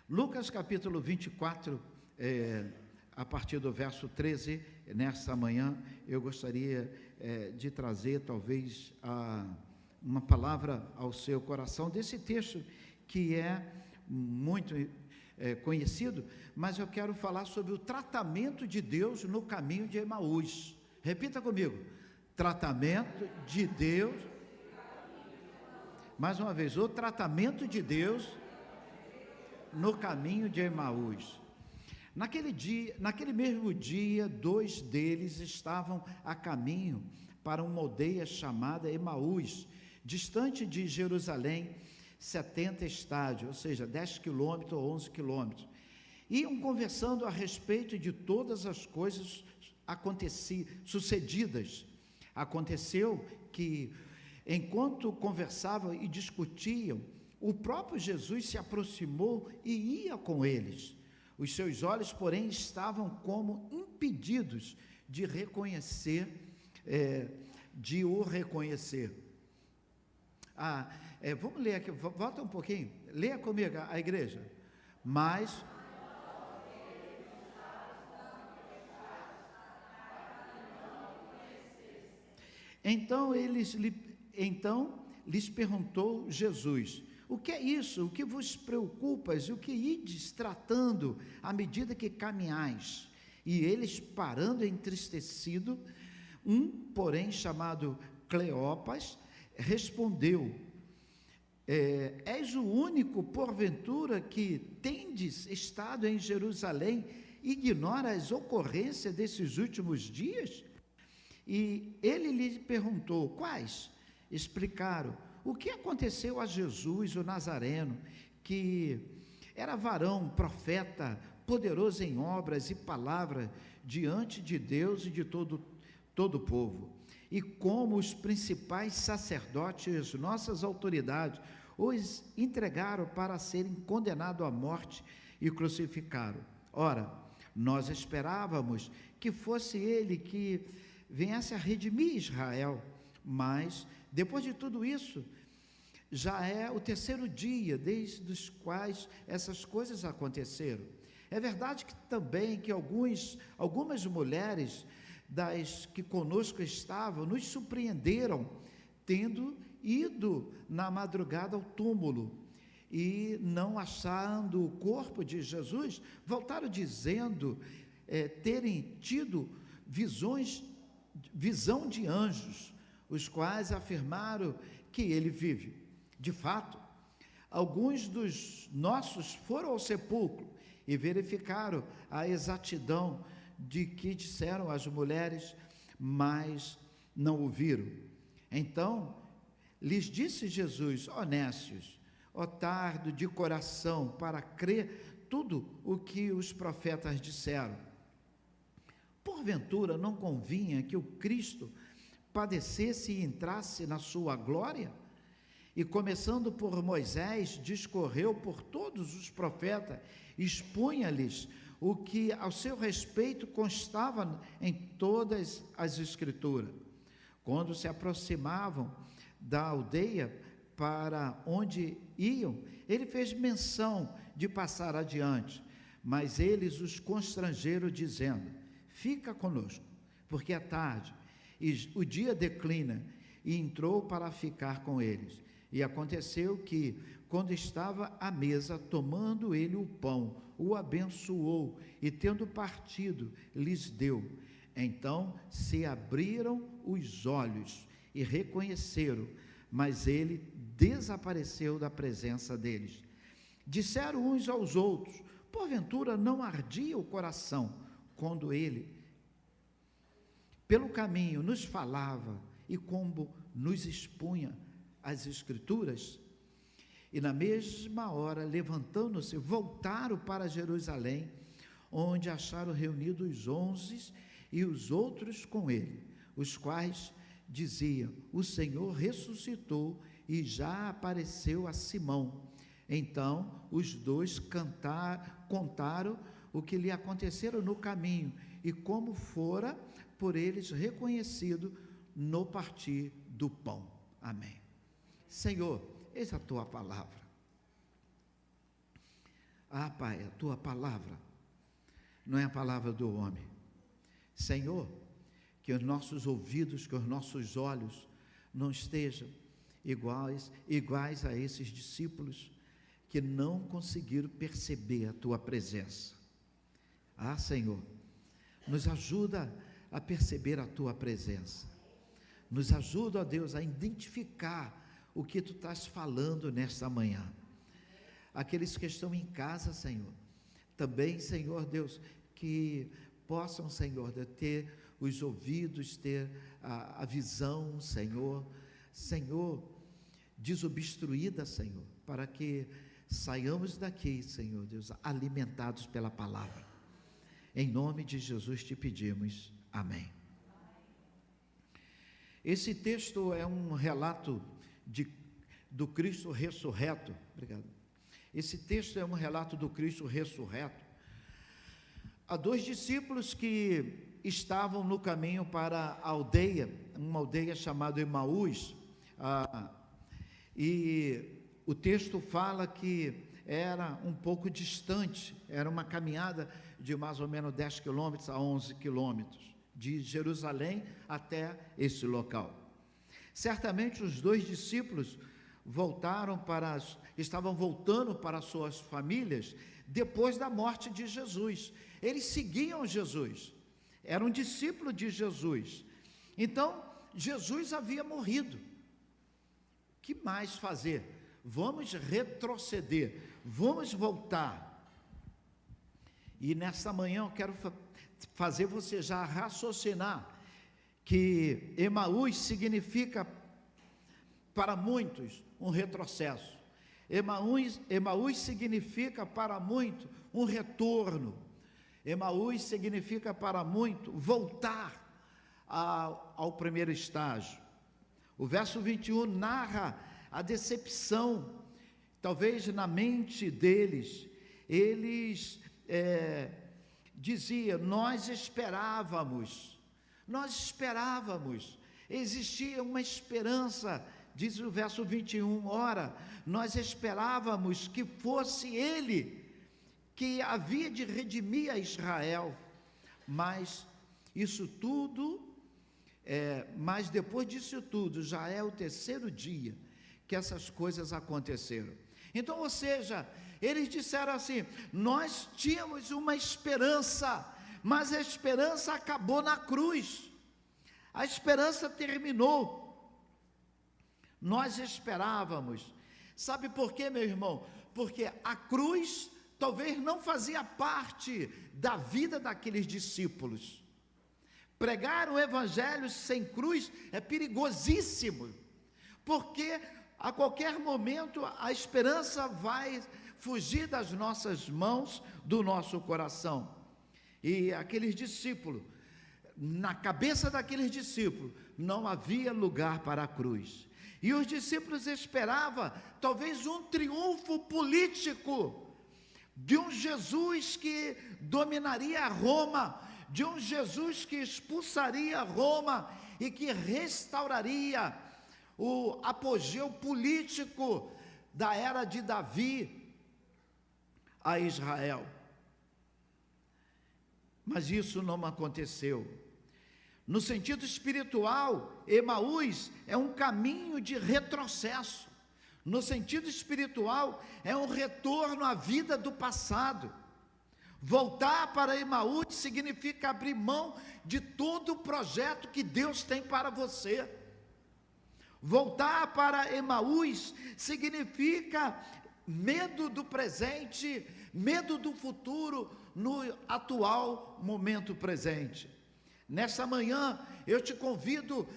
Lucas capítulo 24, a partir do verso 13, nesta manhã, eu gostaria de trazer talvez uma palavra ao seu coração, desse texto que é muito conhecido, mas eu quero falar sobre o tratamento de Deus no caminho de Emaús. Repita comigo: tratamento de Deus. Mais uma vez, o tratamento de Deus no caminho de Emaús. Naquele mesmo dia, 2 deles estavam a caminho para uma aldeia chamada Emaús, distante de Jerusalém, 70 estádios, ou seja, 10 quilômetros ou 11 quilômetros. Iam conversando a respeito de todas as coisas sucedidas. Aconteceu que, enquanto conversavam e discutiam, o próprio Jesus se aproximou e ia com eles. Os seus olhos, porém, estavam como impedidos de o reconhecer. Vamos ler aqui, volta um pouquinho, leia comigo a igreja. Mas então lhes perguntou Jesus: o que é isso? O que vos preocupas? O que ides tratando à medida que caminhais? E eles, parando entristecido, porém, chamado Cleopas, respondeu: és o único, porventura, que tendes estado em Jerusalém e ignora as ocorrências desses últimos dias? E ele lhe perguntou: quais? Explicaram: o que aconteceu a Jesus, o Nazareno, que era varão, profeta, poderoso em obras e palavras diante de Deus e de todo o povo. E como os principais sacerdotes, nossas autoridades, os entregaram para serem condenados à morte e crucificaram. Ora, nós esperávamos que fosse ele que viesse a redimir Israel, mas depois de tudo isso, já é o 3º dia desde os quais essas coisas aconteceram. É verdade que também que algumas mulheres das que conosco estavam nos surpreenderam, tendo ido na madrugada ao túmulo e não achando o corpo de Jesus, voltaram dizendo terem tido visão de anjos, os quais afirmaram que ele vive. De fato, alguns dos nossos foram ao sepulcro e verificaram a exatidão de que disseram as mulheres, mas não o viram. Então lhes disse Jesus: ó nécios, ó tardo de coração para crer tudo o que os profetas disseram. Porventura não convinha que o Cristo padecesse e entrasse na sua glória? E começando por Moisés, discorreu por todos os profetas, expunha-lhes o que ao seu respeito constava em todas as escrituras. Quando se aproximavam da aldeia para onde iam, ele fez menção de passar adiante, mas eles os constrangeram, dizendo: fica conosco, porque é tarde, e o dia declina. E entrou para ficar com eles. E aconteceu que, quando estava à mesa, tomando ele o pão, o abençoou, e tendo partido, lhes deu. Então se abriram os olhos e reconheceram, mas ele desapareceu da presença deles. Disseram uns aos outros: porventura não ardia o coração quando ele, pelo caminho, nos falava e como nos expunha as Escrituras? E na mesma hora, levantando-se, voltaram para Jerusalém, onde acharam reunidos os 11 e os outros com ele, os quais diziam: o Senhor ressuscitou e já apareceu a Simão. Então os dois contaram o que lhe aconteceram no caminho e como fora por eles reconhecido no partir do pão. Amém. Senhor, eis a tua palavra. Ah, Pai, a tua palavra não é a palavra do homem. Senhor, que os nossos ouvidos, que os nossos olhos não estejam iguais a esses discípulos que não conseguiram perceber a tua presença. Ah, Senhor, nos ajuda a perceber a tua presença. Nos ajuda, ó Deus, a identificar o que tu estás falando nesta manhã. Aqueles que estão em casa, Senhor, também, Senhor Deus, que possam, Senhor, ter os ouvidos, ter a visão, Senhor, desobstruída, Senhor, para que saiamos daqui, Senhor Deus, alimentados pela palavra. Em nome de Jesus te pedimos, amém. Esse texto é um relato do Cristo ressurreto. Obrigado. Esse texto é um relato do Cristo ressurreto. Há 2 discípulos que estavam no caminho para a aldeia, uma aldeia chamada Emaús, e o texto fala que era um pouco distante, era uma caminhada de mais ou menos 10 quilômetros a 11 quilômetros, de Jerusalém até esse local. Certamente os 2 discípulos estavam voltando para suas famílias depois da morte de Jesus. Eles seguiam Jesus, eram discípulos de Jesus. Então, Jesus havia morrido. O que mais fazer? Vamos retroceder, vamos voltar. E nesta manhã eu quero fazer você já raciocinar que Emaús significa para muitos um retrocesso. Emaús significa para muitos um retorno. Emaús significa para muito voltar ao primeiro estágio. O verso 21 narra a decepção, talvez na mente deles. Eles diziam: nós esperávamos, existia uma esperança, diz o verso 21, ora, nós esperávamos que fosse Ele que havia de redimir a Israel, mas depois disso tudo, já é o 3º dia que essas coisas aconteceram. Então, ou seja, eles disseram assim: nós tínhamos uma esperança, mas a esperança acabou na cruz, a esperança terminou. Nós esperávamos, sabe por quê, meu irmão? Porque a cruz talvez não fazia parte da vida daqueles discípulos. Pregar o evangelho sem cruz é perigosíssimo, porque a qualquer momento a esperança vai fugir das nossas mãos, do nosso coração. E aqueles discípulos, na cabeça daqueles discípulos, não havia lugar para a cruz. E os discípulos esperavam talvez um triunfo político, de um Jesus que dominaria Roma, de um Jesus que expulsaria Roma e que restauraria o apogeu político da era de Davi a Israel. Mas isso não aconteceu. No sentido espiritual, Emaús é um caminho de retrocesso. No sentido espiritual, é um retorno à vida do passado. Voltar para Emaús significa abrir mão de todo o projeto que Deus tem para você. Voltar para Emaús significa medo do presente, medo do futuro no atual momento presente. Nessa manhã, eu te convido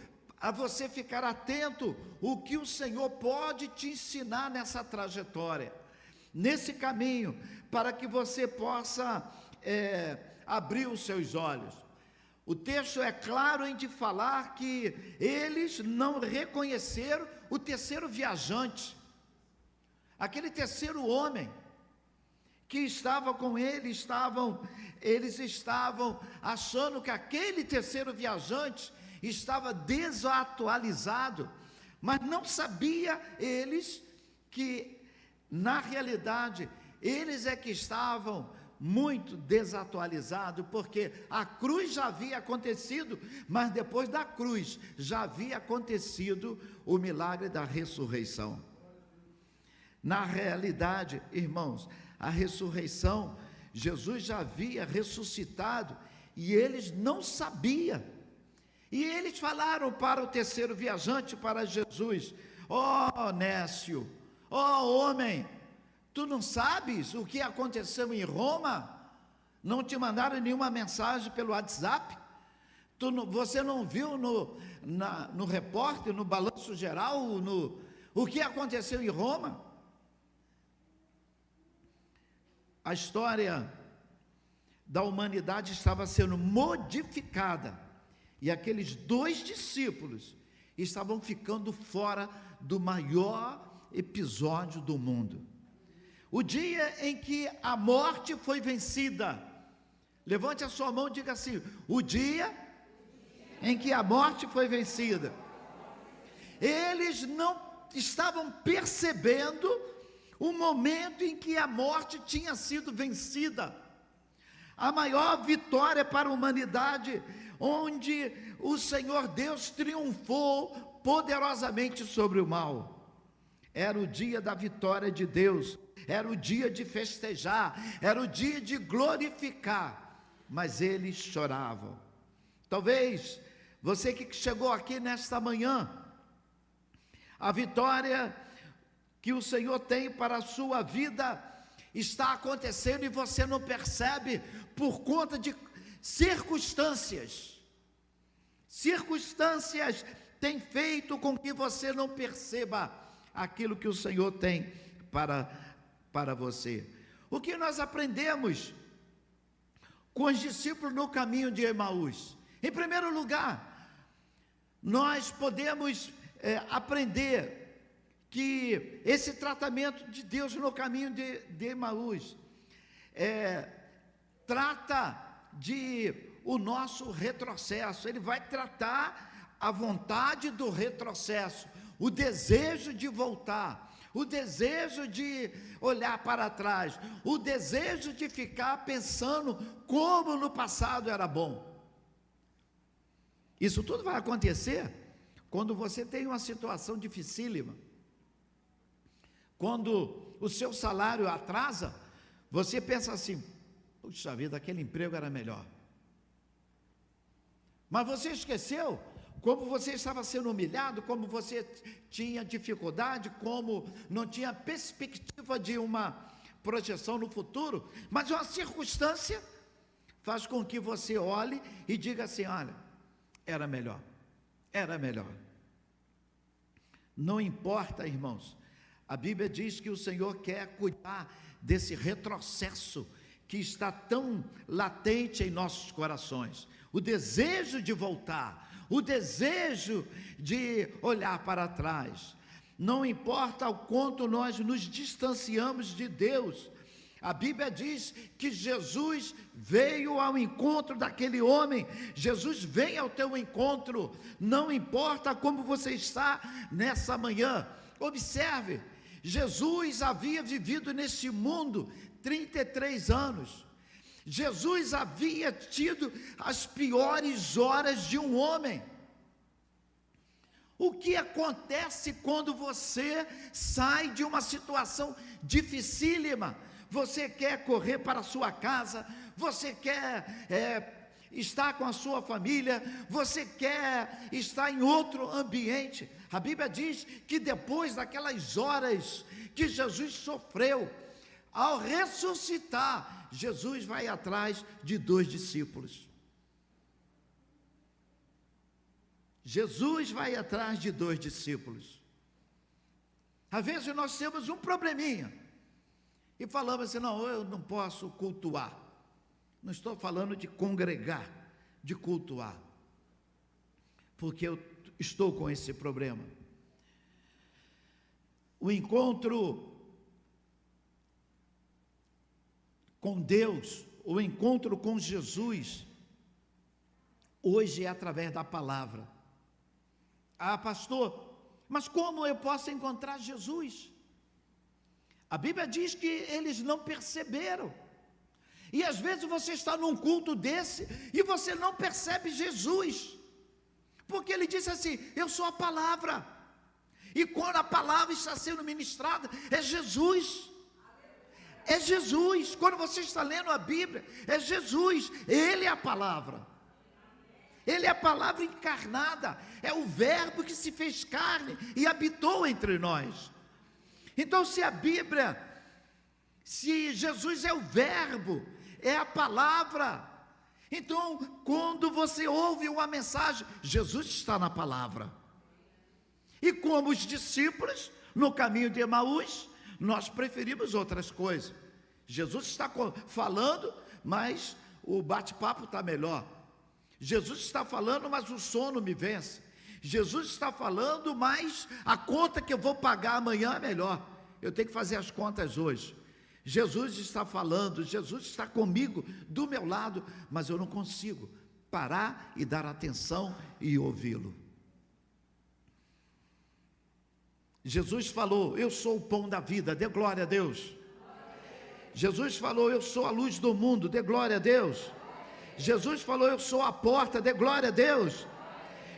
a você ficar atento o que o Senhor pode te ensinar nessa trajetória, nesse caminho, para que você possa abrir os seus olhos. O texto é claro em de falar que eles não reconheceram o 3º viajante, aquele 3º homem que estava com eles estavam achando que aquele 3º viajante estava desatualizado, mas não sabia eles que, na realidade, eles é que estavam muito desatualizados, porque a cruz já havia acontecido, mas depois da cruz já havia acontecido o milagre da ressurreição. Na realidade, irmãos, a ressurreição, Jesus já havia ressuscitado e eles não sabiam. E eles falaram para o terceiro viajante, para Jesus: ó Nécio, ó homem, tu não sabes o que aconteceu em Roma? Não te mandaram nenhuma mensagem pelo WhatsApp? Você não viu no repórter, no balanço geral, o que aconteceu em Roma? A história da humanidade estava sendo modificada, e aqueles 2 discípulos estavam ficando fora do maior episódio do mundo. O dia em que a morte foi vencida. Levante a sua mão e diga assim: o dia em que a morte foi vencida. Eles não estavam percebendo o momento em que a morte tinha sido vencida. A maior vitória para a humanidade, onde o Senhor Deus triunfou poderosamente sobre o mal. Era o dia da vitória de Deus, era o dia de festejar, era o dia de glorificar, mas eles choravam. Talvez você que chegou aqui nesta manhã, a vitória que o Senhor tem para a sua vida está acontecendo e você não percebe por conta de circunstâncias. Circunstâncias têm feito com que você não perceba aquilo que o Senhor tem para você. O que nós aprendemos com os discípulos no caminho de Emaús? Em primeiro lugar, nós podemos aprender que esse tratamento de Deus no caminho de Emaús trata de o nosso retrocesso. Ele vai tratar a vontade do retrocesso, o desejo de voltar, o desejo de olhar para trás, o desejo de ficar pensando como no passado era bom. Isso tudo vai acontecer quando você tem uma situação dificílima. Quando o seu salário atrasa, você pensa assim: puxa vida, aquele emprego era melhor. Mas você esqueceu como você estava sendo humilhado, como você tinha dificuldade, como não tinha perspectiva de uma projeção no futuro, mas uma circunstância faz com que você olhe e diga assim: olha, era melhor, era melhor. Não importa, irmãos, a Bíblia diz que o Senhor quer cuidar desse retrocesso que está tão latente em nossos corações, o desejo de voltar, o desejo de olhar para trás. Não importa o quanto nós nos distanciamos de Deus, a Bíblia diz que Jesus veio ao encontro daquele homem. Jesus vem ao teu encontro, não importa como você está nessa manhã. Observe, Jesus havia vivido neste mundo 33 anos. Jesus havia tido as piores horas de um homem. O que acontece quando você sai de uma situação dificílima? Você quer correr para a sua casa, você quer estar com a sua família, você quer estar em outro ambiente. A Bíblia diz que depois daquelas horas que Jesus sofreu, ao ressuscitar, Jesus vai atrás de 2 discípulos. Jesus vai atrás de 2 discípulos. Às vezes nós temos um probleminha e falamos assim: não, eu não posso cultuar. Não estou falando de congregar, de cultuar, porque eu estou com esse problema. O encontro com Deus, o encontro com Jesus, hoje é através da palavra. Ah, pastor, mas como eu posso encontrar Jesus? A Bíblia diz que eles não perceberam. E às vezes você está num culto desse e você não percebe Jesus, porque ele disse assim: eu sou a palavra. E quando a palavra está sendo ministrada, é Jesus. É Jesus. Quando você está lendo a Bíblia, é Jesus. Ele é a palavra. Ele é a palavra encarnada. É o verbo que se fez carne e habitou entre nós. Então, se a Bíblia, se Jesus é o verbo, é a palavra, então, quando você ouve uma mensagem, Jesus está na palavra. E como os discípulos, no caminho de Emaús, nós preferimos outras coisas. Jesus está falando, mas o bate-papo está melhor. Jesus está falando, mas o sono me vence. Jesus está falando, mas a conta que eu vou pagar amanhã é melhor. Eu tenho que fazer as contas hoje. Jesus está falando, Jesus está comigo, do meu lado, mas eu não consigo parar e dar atenção e ouvi-lo. Jesus falou: eu sou o pão da vida, dê glória a Deus. Jesus falou: eu sou a luz do mundo, dê glória a Deus. Jesus falou: eu sou a porta, dê glória a Deus.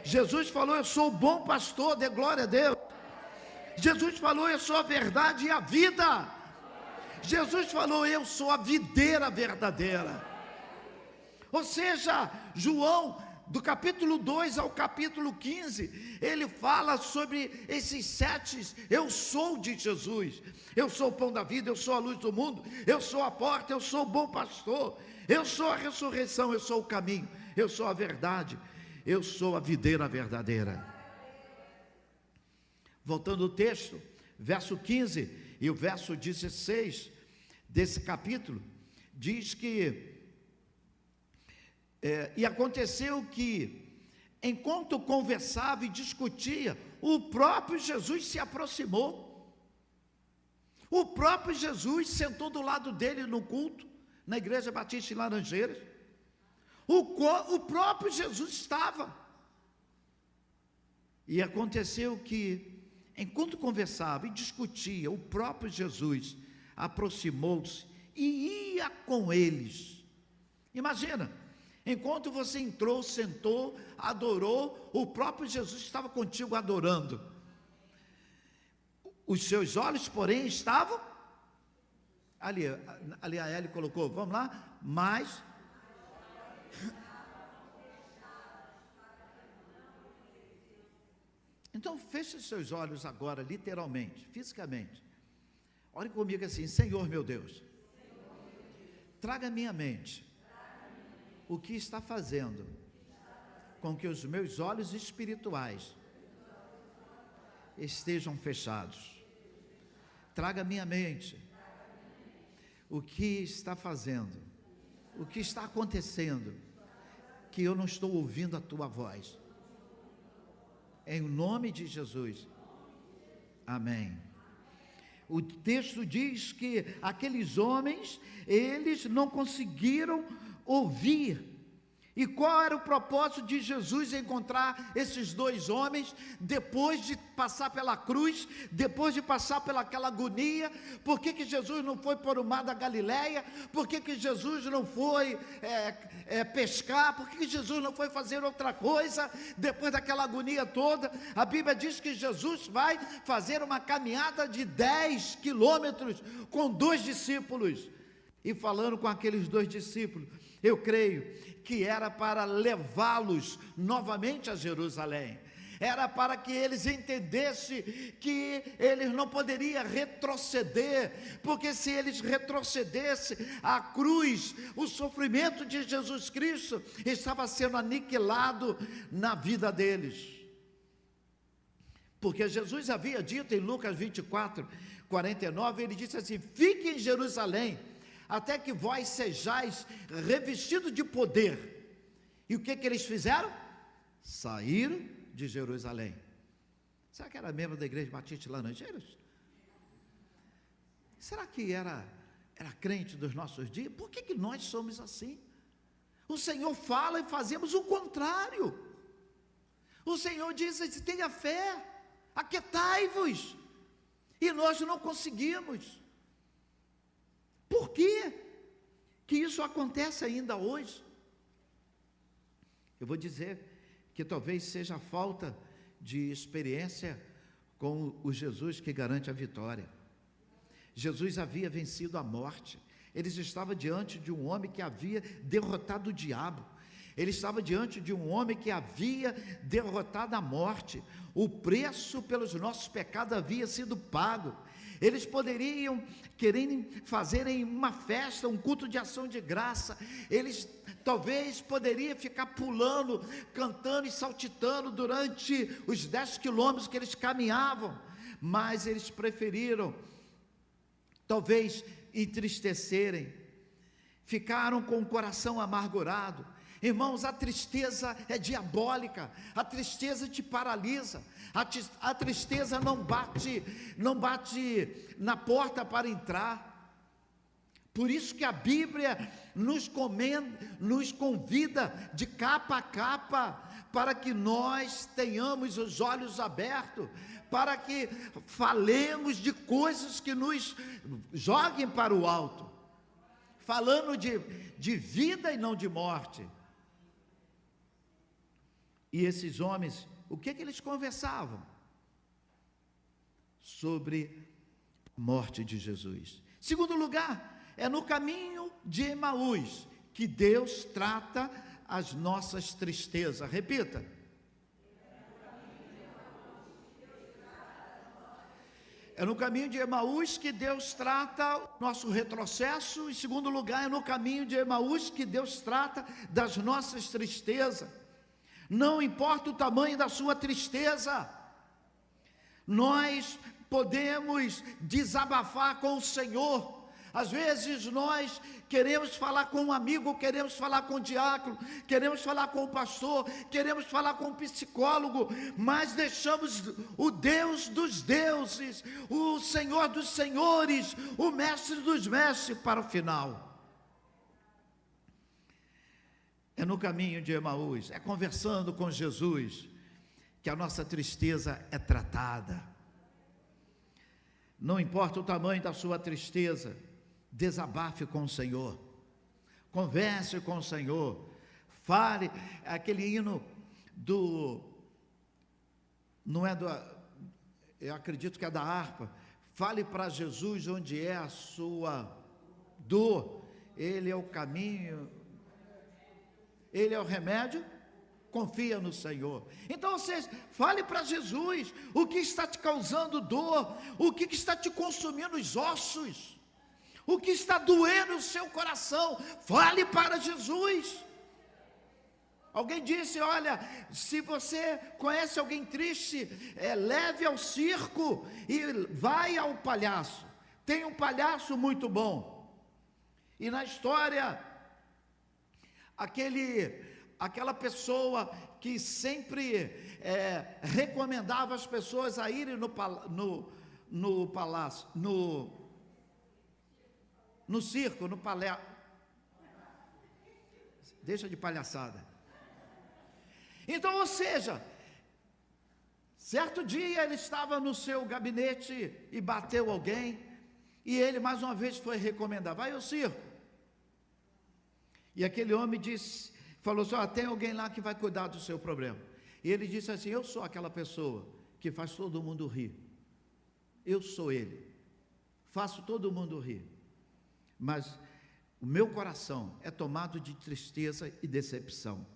Jesus falou: eu sou o bom pastor, dê glória a Deus. Jesus falou: eu sou a verdade e a vida. Jesus falou: eu sou a videira verdadeira. Ou seja, João, do capítulo 2 ao capítulo 15, ele fala sobre esses 7 eu sou de Jesus. Eu sou o pão da vida, eu sou a luz do mundo, eu sou a porta, eu sou o bom pastor, eu sou a ressurreição, eu sou o caminho, eu sou a verdade, eu sou a videira verdadeira. Voltando ao texto, verso 15 e o verso 16 desse capítulo, diz que e aconteceu que, enquanto conversava e discutia, o próprio Jesus se aproximou. O próprio Jesus sentou do lado dele no culto, na Igreja Batista em Laranjeiras. O próprio Jesus estava. E aconteceu que, enquanto conversava e discutia, o próprio Jesus aproximou-se e ia com eles. Imagina, enquanto você entrou, sentou, adorou, o próprio Jesus estava contigo adorando. Os seus olhos, porém, estavam ali a Eli colocou, vamos lá, mas então feche os seus olhos agora, literalmente, fisicamente. Ore comigo assim: Senhor meu Deus, traga à minha mente o que está fazendo com que os meus olhos espirituais estejam fechados. Traga à minha mente o que está fazendo, o que está acontecendo, que eu não estou ouvindo a tua voz. Em nome de Jesus. Amém. O texto diz que aqueles homens, eles não conseguiram ouvir. E qual era o propósito de Jesus encontrar esses 2 homens, depois de passar pela cruz, depois de passar pelaquela agonia? Por que Jesus não foi para o mar da Galileia? Por que Jesus não foi pescar? Por que Jesus não foi fazer outra coisa, depois daquela agonia toda? A Bíblia diz que Jesus vai fazer uma caminhada de 10 quilômetros com 2 discípulos, e falando com aqueles 2 discípulos, eu creio que era para levá-los novamente a Jerusalém, era para que eles entendessem que eles não poderiam retroceder, porque se eles retrocedessem, a cruz, o sofrimento de Jesus Cristo estava sendo aniquilado na vida deles, porque Jesus havia dito em Lucas 24, 49, ele disse assim: fiquem em Jerusalém, até que vós sejais revestidos de poder. E o que eles fizeram? Saíram de Jerusalém. Será que era membro da Igreja Batista de Laranjeiras? Será que era crente dos nossos dias? Por que nós somos assim? O Senhor fala e fazemos o contrário. O Senhor diz assim: tenha fé, aquietai-vos, e nós não conseguimos. Por que isso acontece ainda hoje? Eu vou dizer que talvez seja a falta de experiência com o Jesus que garante a vitória. Jesus havia vencido a morte. Eles estavam diante de um homem que havia derrotado o diabo. Ele estava diante de um homem que havia derrotado a morte. O preço pelos nossos pecados havia sido pago. Eles poderiam querer fazerem uma festa, um culto de ação de graça. Eles talvez poderiam ficar pulando, cantando e saltitando durante os 10 quilômetros que eles caminhavam. Mas eles preferiram, talvez, entristecerem. Ficaram com o coração amargurado. Irmãos, a tristeza é diabólica, a tristeza te paralisa, a tristeza não bate na porta para entrar. Por isso que a Bíblia nos convida de capa a capa, para que nós tenhamos os olhos abertos, para que falemos de coisas que nos joguem para o alto, falando de vida e não de morte. E esses homens, o que eles conversavam? Sobre a morte de Jesus. Segundo lugar, é no caminho de Emaús que Deus trata as nossas tristezas. Repita. É no caminho de Emaús que Deus trata o nosso retrocesso. Em segundo lugar, é no caminho de Emaús que Deus trata das nossas tristezas. Não importa o tamanho da sua tristeza, nós podemos desabafar com o Senhor. Às vezes nós queremos falar com um amigo, queremos falar com o diácono, queremos falar com o pastor, queremos falar com o psicólogo, mas deixamos o Deus dos deuses, o Senhor dos senhores, o mestre dos mestres para o final. É no caminho de Emaús, é conversando com Jesus, que a nossa tristeza é tratada. Não importa o tamanho da sua tristeza, desabafe com o Senhor, converse com o Senhor, fale. Aquele hino eu acredito que é da harpa, fale para Jesus onde é a sua dor, Ele é o caminho, Ele é o remédio, confia no Senhor. Então você fale para Jesus o que está te causando dor, o que está te consumindo os ossos, o que está doendo o seu coração. Fale para Jesus. Alguém disse: olha, se você conhece alguém triste, leve ao circo e vai ao palhaço. Tem um palhaço muito bom. E na história, aquela pessoa que sempre recomendava as pessoas a irem no palácio, no circo, no palhaço. Deixa de palhaçada. Então, ou seja, certo dia ele estava no seu gabinete e bateu alguém, e ele mais uma vez foi recomendar: vai ao circo. E aquele homem falou assim: tem alguém lá que vai cuidar do seu problema. E ele disse assim: eu sou aquela pessoa que faz todo mundo rir. Eu sou ele, faço todo mundo rir, mas o meu coração é tomado de tristeza e decepção.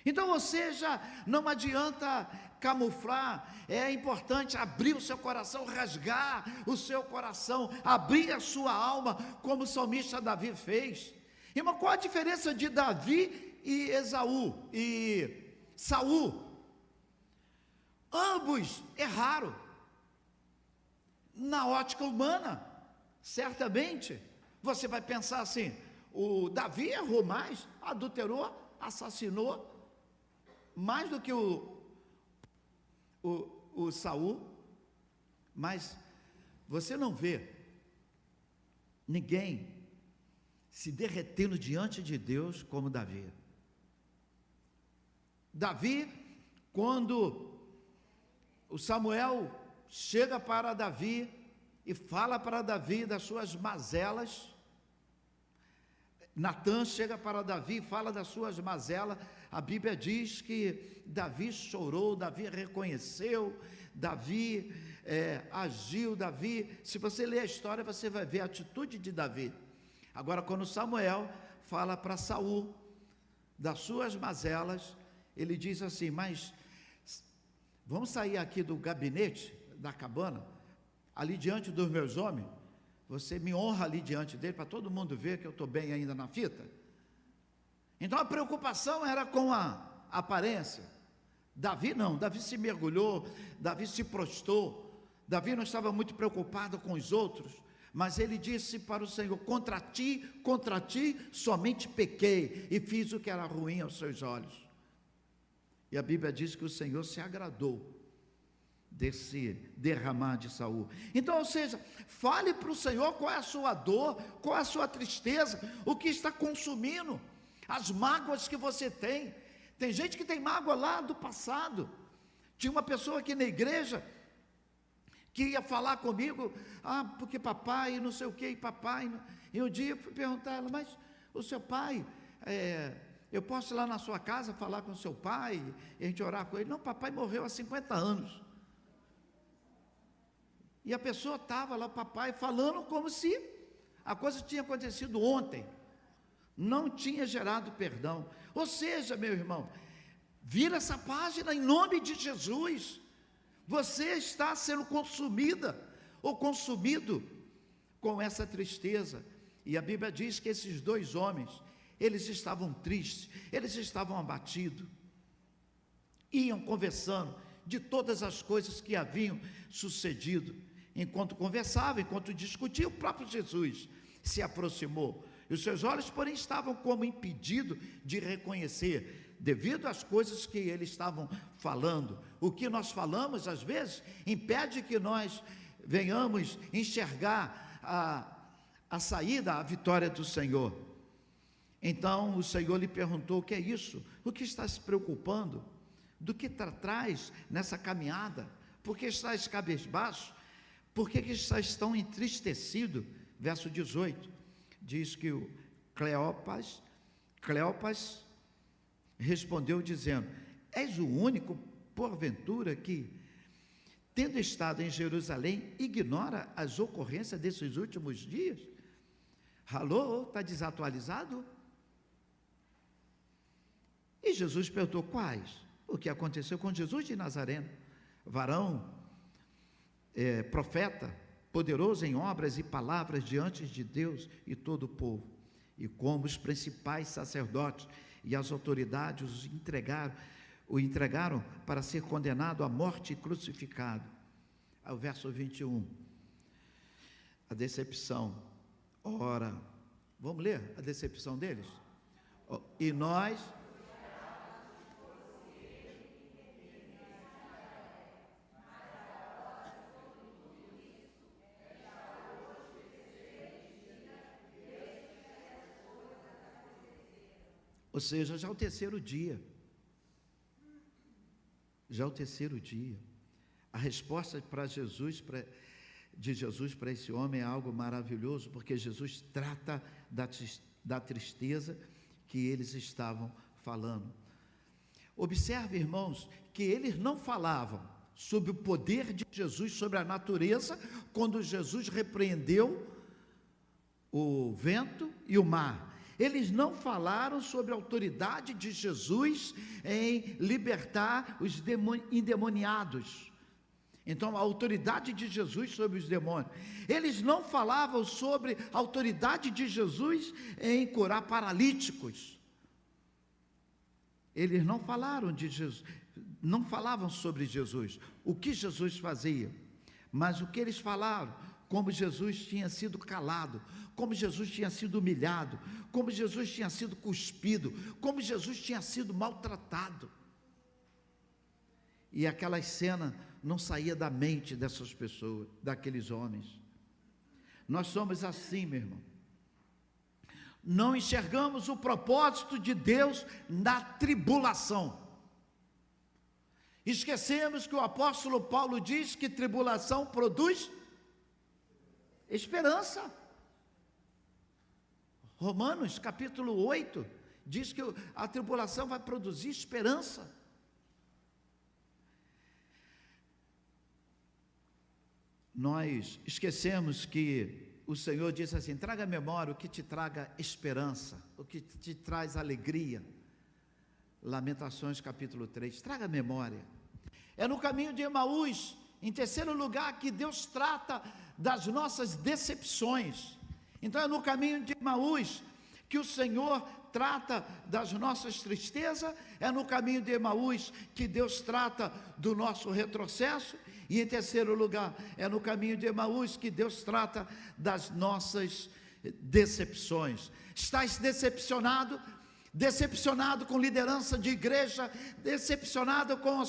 Então, ou seja, não adianta camuflar, é importante abrir o seu coração, rasgar o seu coração, abrir a sua alma, como o salmista Davi fez. Irmão, qual a diferença de Davi e Esaú e Saul? Ambos erraram. Na ótica humana, certamente, você vai pensar assim: o Davi errou mais, adulterou, assassinou, mais do que o Saul. Mas você não vê ninguém se derretendo diante de Deus como Davi. Davi, quando o Samuel chega para Davi e fala para Davi das suas mazelas, Natã chega para Davi e fala das suas mazelas. A Bíblia diz que Davi chorou, Davi reconheceu, Davi agiu, Davi, se você ler a história, você vai ver a atitude de Davi. Agora, quando Samuel fala para Saul das suas mazelas, ele diz assim: mas vamos sair aqui do gabinete, da cabana, ali diante dos meus homens, você me honra ali diante dele, para todo mundo ver que eu estou bem ainda na fita. Então a preocupação era com a aparência. Davi não, Davi se mergulhou, Davi se prostrou, Davi não estava muito preocupado com os outros, mas ele disse para o Senhor: contra ti somente pequei, e fiz o que era ruim aos seus olhos. E a Bíblia diz que o Senhor se agradou desse derramar de Saul. Então, ou seja, fale para o Senhor qual é a sua dor, qual é a sua tristeza, o que está consumindo, as mágoas que você tem. Tem gente que tem mágoa lá do passado. Tinha uma pessoa aqui na igreja que ia falar comigo: porque papai, não sei o que, e papai. E um dia eu fui perguntar a ela: mas o seu pai, eu posso ir lá na sua casa falar com o seu pai, e a gente orar com ele? Não, papai morreu há 50 anos. E a pessoa estava lá, papai, falando como se a coisa tinha acontecido ontem, não tinha gerado perdão. Ou seja, meu irmão, vira essa página em nome de Jesus. Você está sendo consumida ou consumido com essa tristeza. E a Bíblia diz que esses dois homens, eles estavam tristes, eles estavam abatidos, iam conversando de todas as coisas que haviam sucedido. Enquanto conversavam, enquanto discutiam, o próprio Jesus se aproximou, e os seus olhos, porém, estavam como impedidos de reconhecer, devido às coisas que eles estavam falando. O que nós falamos, às vezes, impede que nós venhamos enxergar a saída, a vitória do Senhor. Então o Senhor lhe perguntou: o que é isso? O que está se preocupando? Do que traz nessa caminhada? Por que estás cabisbaixo? Por que estás tão entristecido? Verso 18, diz que o Cleopas respondeu dizendo: és o único, porventura, que, tendo estado em Jerusalém, ignora as ocorrências desses últimos dias? Alô, está desatualizado? E Jesus perguntou: quais? O que aconteceu com Jesus de Nazaré, varão, profeta, poderoso em obras e palavras diante de Deus e todo o povo, e como os principais sacerdotes e as autoridades o entregaram para ser condenado à morte e crucificado. Ao verso 21, a decepção. Ora, vamos ler a decepção deles? E nós... Ou seja, já é o terceiro dia. Já é o terceiro dia. A resposta de Jesus para esse homem é algo maravilhoso, porque Jesus trata da tristeza que eles estavam falando. Observe, irmãos, que eles não falavam sobre o poder de Jesus, sobre a natureza, quando Jesus repreendeu o vento e o mar. Eles não falaram sobre a autoridade de Jesus em libertar os endemoniados. Então, a autoridade de Jesus sobre os demônios. Eles não falavam sobre a autoridade de Jesus em curar paralíticos. Eles não falaram de Jesus, não falavam sobre Jesus, o que Jesus fazia, mas o que eles falaram, como Jesus tinha sido calado, como Jesus tinha sido humilhado, como Jesus tinha sido cuspido, como Jesus tinha sido maltratado. E aquela cena não saía da mente dessas pessoas, daqueles homens. Nós somos assim, meu irmão. Não enxergamos o propósito de Deus na tribulação. Esquecemos que o apóstolo Paulo diz que tribulação produz esperança. Romanos capítulo 8 diz que a tribulação vai produzir esperança. Nós esquecemos que o Senhor disse assim: traga à memória o que te traga esperança, o que te traz alegria. Lamentações capítulo 3, traga à memória. É no caminho de Emaús, em terceiro lugar, que Deus trata das nossas decepções. Então é no caminho de Emaús que o Senhor trata das nossas tristezas, é no caminho de Emaús que Deus trata do nosso retrocesso, e em terceiro lugar, é no caminho de Emaús que Deus trata das nossas decepções. Estás decepcionado? Decepcionado com liderança de igreja, decepcionado com a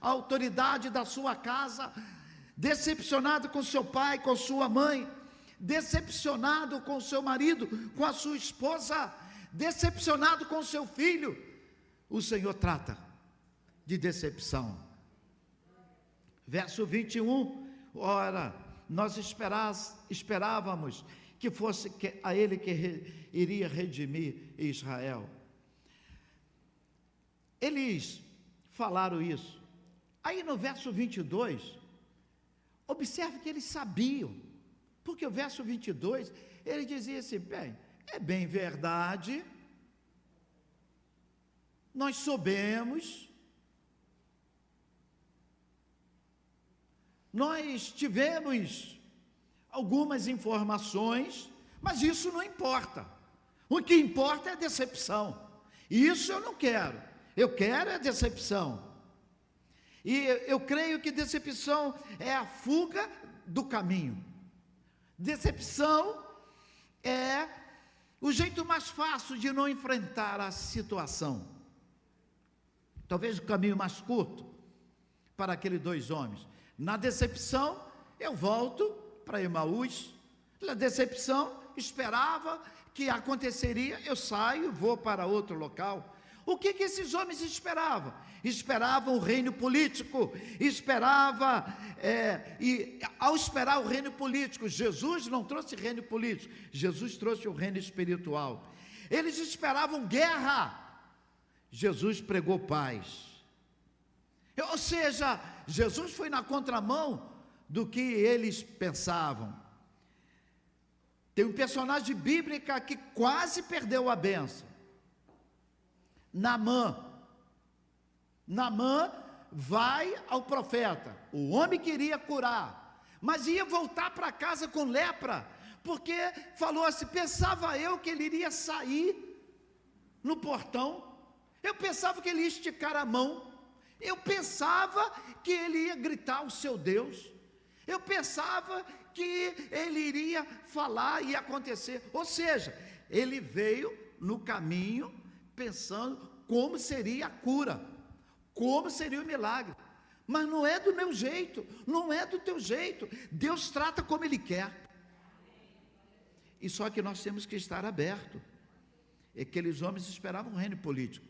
autoridade da sua casa, decepcionado com seu pai, com sua mãe, decepcionado com seu marido, com a sua esposa, decepcionado com seu filho. O Senhor trata de decepção. Verso 21, ora, nós esperávamos que fosse a Ele que iria redimir Israel. Eles falaram isso. Aí no verso 22, observe que eles sabiam, porque o verso 22, ele dizia assim: bem, é bem verdade, nós soubemos, nós tivemos algumas informações, mas isso não importa. O que importa é a decepção. Isso eu não quero. Eu quero a decepção. E eu creio que decepção é a fuga do caminho. Decepção é o jeito mais fácil de não enfrentar a situação. Talvez o caminho mais curto para aqueles dois homens. Na decepção, eu volto para Emaús. Na decepção, esperava que aconteceria, eu saio, vou para outro local. O que esses homens esperavam? Esperavam o reino político, e ao esperar o reino político, Jesus não trouxe reino político, Jesus trouxe o reino espiritual. Eles esperavam guerra, Jesus pregou paz. Ou seja, Jesus foi na contramão do que eles pensavam. Tem um personagem bíblico que quase perdeu a bênção. Naamã vai ao profeta. O homem queria curar, mas ia voltar para casa com lepra, porque falou assim: pensava eu que ele iria sair no portão, eu pensava que ele ia esticar a mão, eu pensava que ele ia gritar ao seu Deus, eu pensava que ele iria falar e acontecer. Ou seja, ele veio no caminho pensando como seria a cura, como seria o milagre. Mas não é do meu jeito, não é do teu jeito. Deus trata como Ele quer. E só que nós temos que estar abertos. Aqueles homens esperavam um reino político,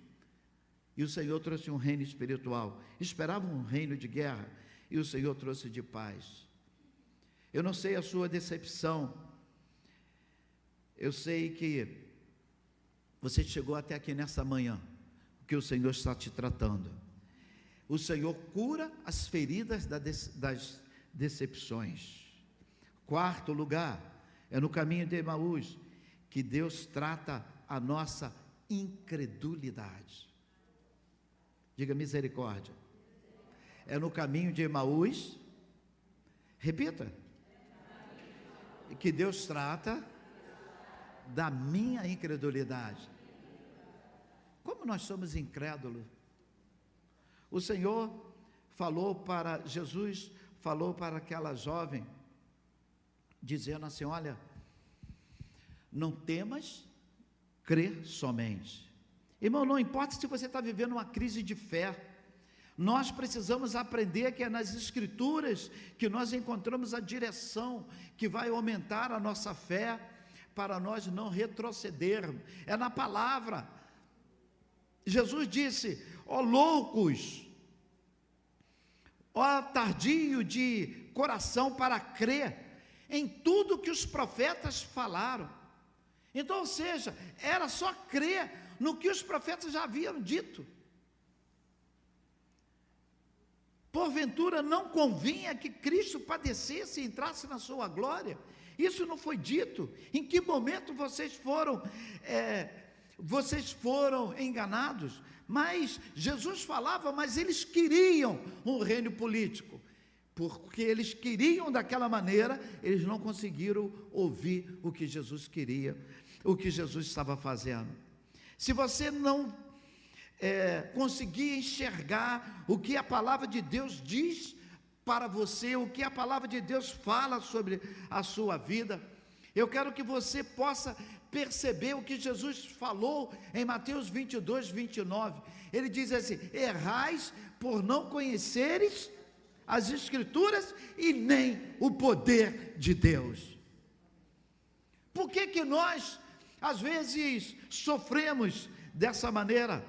e o Senhor trouxe um reino espiritual. Esperavam um reino de guerra, e o Senhor trouxe de paz. Eu não sei a sua decepção, eu sei que você chegou até aqui nessa manhã, porque o Senhor está te tratando. O Senhor cura as feridas das decepções. Quarto lugar, é no caminho de Emaús que Deus trata a nossa incredulidade. Diga misericórdia. É no caminho de Emaús, repita, que Deus trata da minha incredulidade. Como nós somos incrédulos. O Senhor Jesus falou para aquela jovem, dizendo assim: olha, não temas, crê somente. Irmão, não importa se você está vivendo uma crise de fé, nós precisamos aprender que é nas Escrituras que nós encontramos a direção que vai aumentar a nossa fé, para nós não retrocedermos. É na palavra. Jesus disse: ó loucos, ó tardio de coração para crer em tudo que os profetas falaram. Então, ou seja, era só crer no que os profetas já haviam dito. Porventura não convinha que Cristo padecesse e entrasse na sua glória? Isso não foi dito. Em que momento vocês foram enganados? Mas Jesus falava, mas eles queriam um reino político, porque eles queriam daquela maneira, eles não conseguiram ouvir o que Jesus queria, o que Jesus estava fazendo. Se você não conseguir enxergar o que a palavra de Deus diz para você, o que a palavra de Deus fala sobre a sua vida, eu quero que você possa perceber o que Jesus falou em Mateus 22, 29, ele diz assim: errais por não conheceres as Escrituras e nem o poder de Deus. Por que nós, às vezes, sofremos dessa maneira,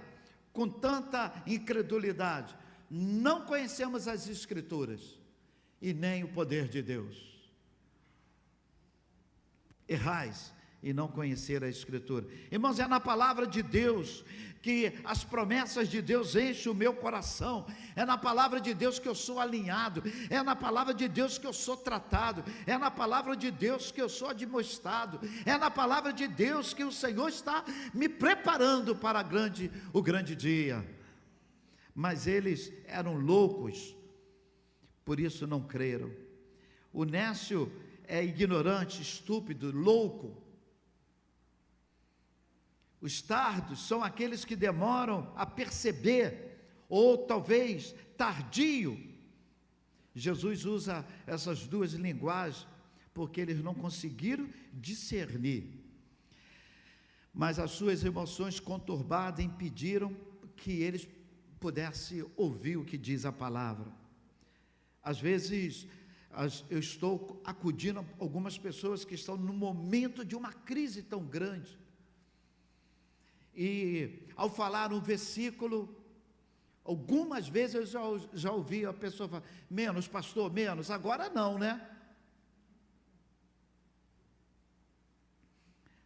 com tanta incredulidade? Não conhecemos as Escrituras e nem o poder de Deus. Errais e não conhecer a Escritura. Irmãos, é na palavra de Deus que as promessas de Deus enchem o meu coração, é na palavra de Deus que eu sou alinhado, é na palavra de Deus que eu sou tratado, é na palavra de Deus que eu sou admoestado, é na palavra de Deus que o Senhor está me preparando para o grande dia. Mas eles eram loucos, por isso não creram. O nécio é ignorante, estúpido, louco. Os tardos são aqueles que demoram a perceber, ou talvez tardio. Jesus usa essas duas linguagens, porque eles não conseguiram discernir. Mas as suas emoções conturbadas impediram que eles pudessem ouvir o que diz a palavra. Às vezes, eu estou acudindo a algumas pessoas que estão no momento de uma crise tão grande, e ao falar um versículo, algumas vezes eu já ouvi a pessoa falar: menos pastor, menos, agora não, né?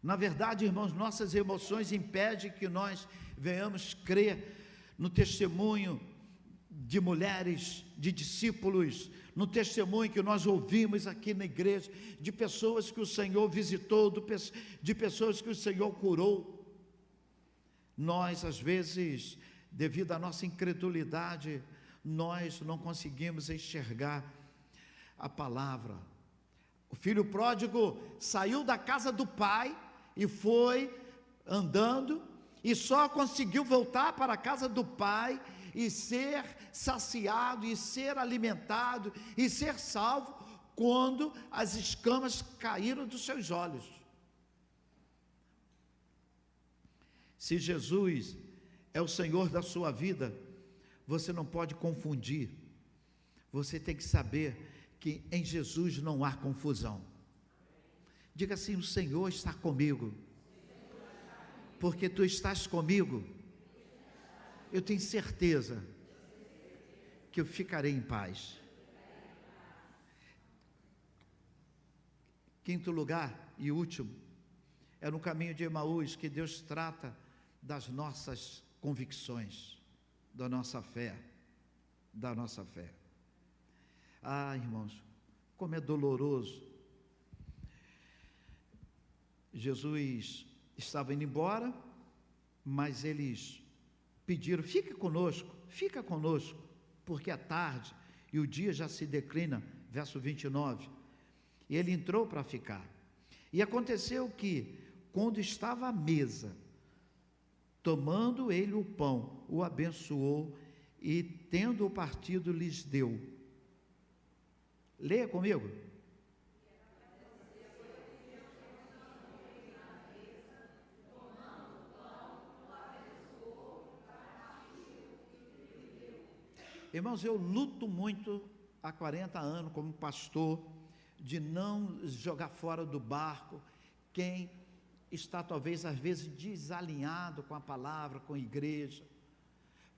Na verdade, irmãos, nossas emoções impedem que nós venhamos crer no testemunho de mulheres, de discípulos, no testemunho que nós ouvimos aqui na igreja, de pessoas que o Senhor visitou, de pessoas que o Senhor curou. Nós, às vezes, devido à nossa incredulidade, nós não conseguimos enxergar a palavra. O filho pródigo saiu da casa do pai e foi andando, e só conseguiu voltar para a casa do pai e ser saciado, e ser alimentado, e ser salvo, quando as escamas caíram dos seus olhos. Se Jesus é o Senhor da sua vida, você não pode confundir. Você tem que saber que em Jesus não há confusão. Diga assim: o Senhor está comigo. Porque tu estás comigo, eu tenho certeza que eu ficarei em paz. Quinto lugar e último, é no caminho de Emaús que Deus trata das nossas convicções, da nossa fé, Ah, irmãos, como é doloroso. Jesus estava indo embora, mas eles pediram: fica conosco, porque é tarde e o dia já se declina, verso 29, e ele entrou para ficar. E aconteceu que, quando estava à mesa, tomando ele o pão, o abençoou e, tendo-o partido, lhes deu. Leia comigo. Irmãos, eu luto muito há 40 anos como pastor, de não jogar fora do barco quem está talvez às vezes desalinhado com a palavra, com a igreja,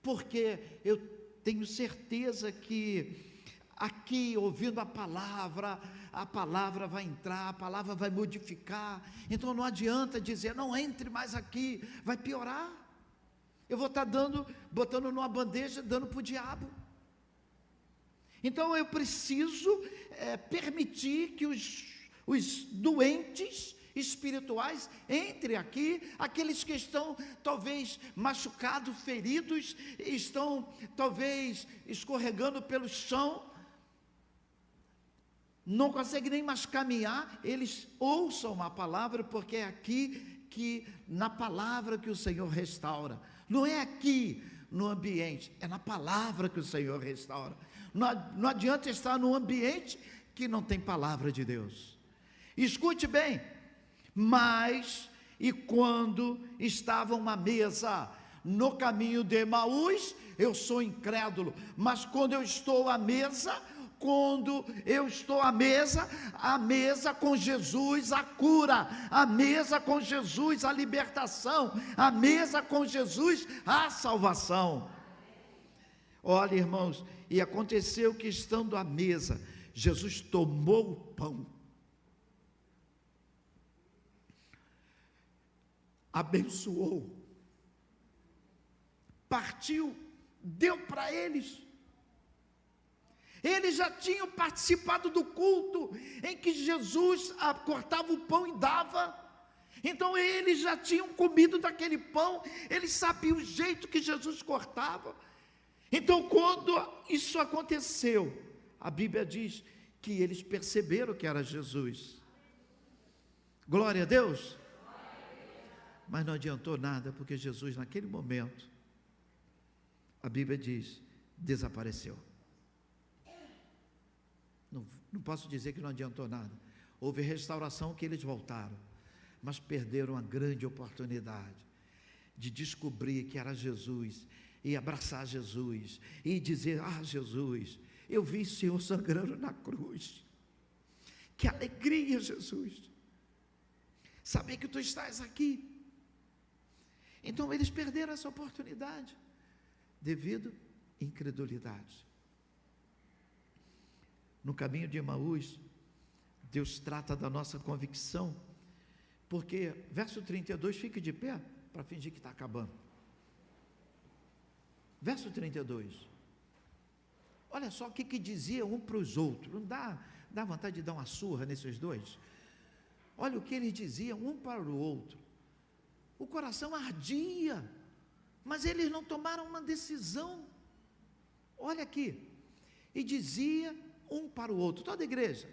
porque eu tenho certeza que aqui ouvindo a palavra vai entrar, a palavra vai modificar. Então não adianta dizer, não entre mais aqui, vai piorar. Eu vou estar botando numa bandeja, dando para o diabo. Então eu preciso permitir que os doentes espirituais entrem aqui, aqueles que estão talvez machucados, feridos, estão talvez escorregando pelo chão, não conseguem nem mais caminhar, eles ouçam a palavra, porque é aqui que, na palavra que o Senhor restaura, não é aqui no ambiente, é na palavra que o Senhor restaura. Não adianta estar num ambiente que não tem palavra de Deus. Escute bem, mas, e quando estavam à mesa, no caminho de Emaús, eu sou incrédulo, mas quando eu estou à mesa, a mesa com Jesus, a cura, a mesa com Jesus, a libertação, a mesa com Jesus, a salvação. Olha, irmãos, e aconteceu que estando à mesa, Jesus tomou o pão, abençoou, partiu, deu para eles. Eles já tinham participado do culto em que Jesus cortava o pão e dava. Então eles já tinham comido daquele pão, eles sabiam o jeito que Jesus cortava. Então quando isso aconteceu, a Bíblia diz que eles perceberam que era Jesus. Glória a Deus. Mas não adiantou nada, porque Jesus naquele momento, a Bíblia diz, desapareceu. Não posso dizer que não adiantou nada. Houve restauração que eles voltaram, mas perderam a grande oportunidade de descobrir que era Jesus, e abraçar Jesus, e dizer, Jesus, eu vi o Senhor sangrando na cruz, que alegria, Jesus, saber que Tu estás aqui. Então eles perderam essa oportunidade, devido à incredulidade. No caminho de Emaús, Deus trata da nossa convicção, porque, verso 32, fique de pé, para fingir que está acabando. Verso 32, olha só o que dizia um para os outros, não dá vontade de dar uma surra nesses dois? Olha o que eles diziam um para o outro, o coração ardia, mas eles não tomaram uma decisão. Olha aqui, e dizia um para o outro, toda a igreja,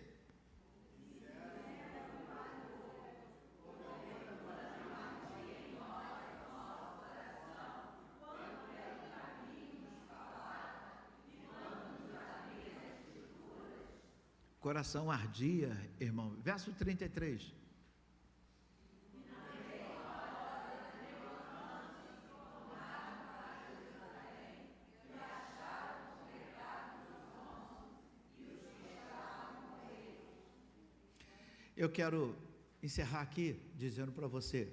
coração ardia, irmão. Verso 33, eu quero encerrar aqui dizendo para você,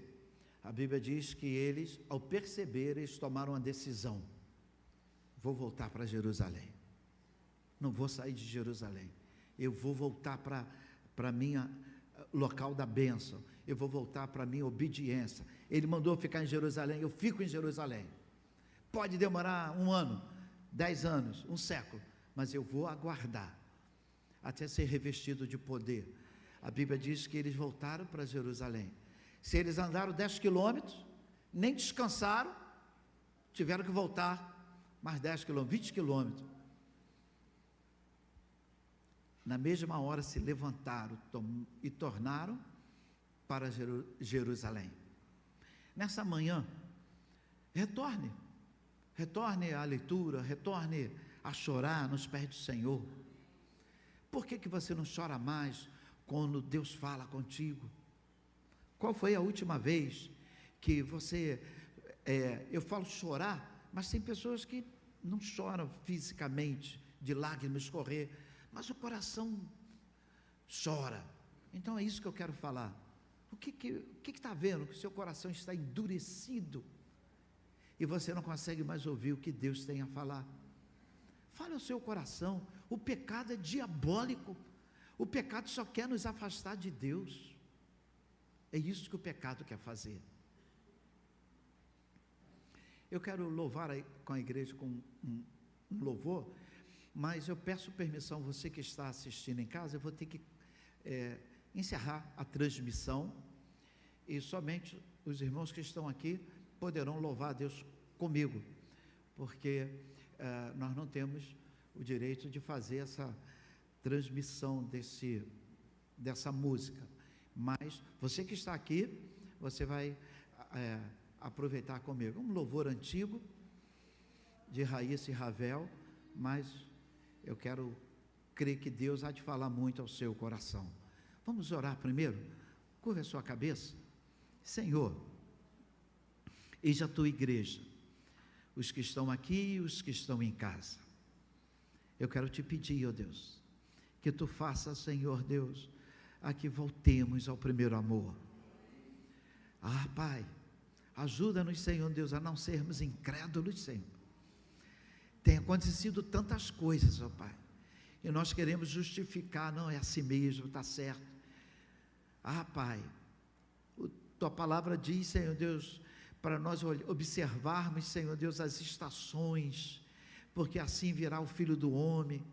a Bíblia diz que eles, ao perceber, eles tomaram uma decisão, vou voltar para Jerusalém, não vou sair de Jerusalém, eu vou voltar para minha local da bênção, eu vou voltar para minha obediência. Ele mandou ficar em Jerusalém, eu fico em Jerusalém, pode demorar 1 ano, 10 anos, 1 século, mas eu vou aguardar, até ser revestido de poder. A Bíblia diz que eles voltaram para Jerusalém. Se eles andaram 10 quilômetros, nem descansaram, tiveram que voltar mais 10 quilômetros, 20 quilômetros. Na mesma hora se levantaram e tornaram para Jerusalém. Nessa manhã, retorne à leitura, retorne a chorar nos pés do Senhor. Por que você não chora mais quando Deus fala contigo? Qual foi a última vez que você, eu falo chorar, mas tem pessoas que não choram fisicamente, de lágrimas escorrer, mas o coração chora. Então é isso que eu quero falar. O que está vendo? Que o seu coração está endurecido e você não consegue mais ouvir o que Deus tem a falar. Fale ao seu coração O pecado é diabólico. O pecado só quer nos afastar de Deus. É isso que o pecado quer fazer. Eu quero louvar com a igreja com um louvor, mas eu peço permissão, você que está assistindo em casa, eu vou ter que encerrar a transmissão, e somente os irmãos que estão aqui poderão louvar a Deus comigo, porque nós não temos o direito de fazer essa transmissão dessa música, mas você que está aqui, você vai aproveitar comigo, um louvor antigo, de Raíssa e Ravel, mas eu quero crer que Deus há de falar muito ao seu coração. Vamos orar primeiro? Curva a sua cabeça. Senhor, eis a tua igreja, os que estão aqui e os que estão em casa. Eu quero te pedir, ó Deus, que tu faças, Senhor Deus, a que voltemos ao primeiro amor. Pai, ajuda-nos, Senhor Deus, a não sermos incrédulos, Senhor. Tem acontecido tantas coisas, ó Pai, e nós queremos justificar, não, é assim mesmo, está certo. Pai, tua palavra diz, Senhor Deus, para nós observarmos, Senhor Deus, as estações, porque assim virá o Filho do Homem,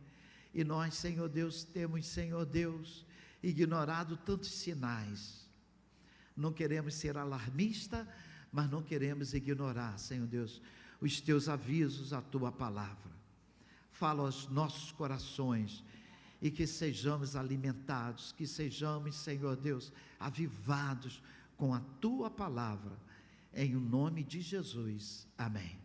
e nós, Senhor Deus, temos, Senhor Deus, ignorado tantos sinais. Não queremos ser alarmista, mas não queremos ignorar, Senhor Deus, os teus avisos, a tua palavra. Fala aos nossos corações, e que sejamos alimentados, que sejamos, Senhor Deus, avivados com a tua palavra, em o nome de Jesus, amém.